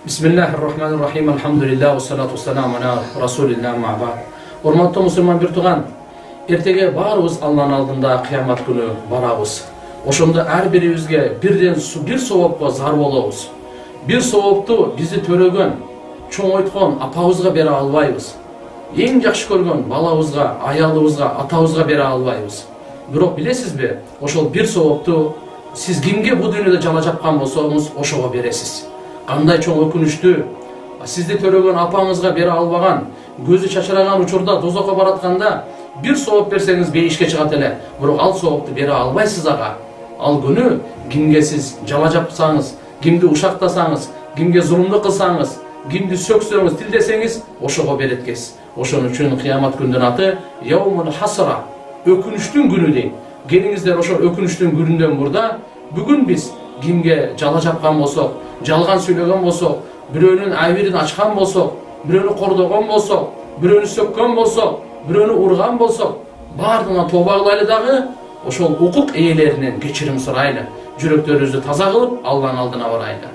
Bismillahirrahmanirrahim. Alhamdulillah, wassalatu wassalamu ala rasulillah ma'bad. Урматтуу мусулман бир туган, эртеге баарыбыз Алланын алдында кыямат күнү барабыз. Ошондо ар бирибизге бир соопко зар болобуз. Бир соопту бизди төрөгөн, чоңойткон апабызга бере албайбыз. Эң жакшы көргөн балабызга, аялыбызга, атабызга бере албайбыз. Бирок билесизби, ошол бир соопту сиз кимге бул дүйнөдө жала жапкан болсоңуз, ошого бересиз. Кандай чоң өкүнүчтүү, сизди төрөгөн апаңызга бере албаган, көзү чачыраган учурда дозокко баратканда бир сооп берсеңиз бейишке чыгат эле, бирок ал соопту бере албайсыз ага. Ал күнү кимге сиз жала жапсаңыз, кимди ушактасаңыз, кимге зулумду кылсаңыз, кимди сөксөңүз, тилдесеңиз, ошого берет экенсиз. Ошон үчүн кыямат күндүн аты Яумул Хасра, өкүнүчтүн күнү дейт. Келиңиздер ошол өкүнүчтүн күнүндөн мурда бүгүн биз кимге жала жапкан болсок, жалган сүйлөгөн болсок, бирөөнүн айбирин ачкан болсок, бирөөнү кордогон болсок, бирөөнү сөккөн болсок, бирөөнү урган болсок, баардыгына тооба кылайлы дагы, ошол укук ээлеринен кечирим сурайлы, жүрөктөрүбүздү таза кылып Алланын алдына барайлы.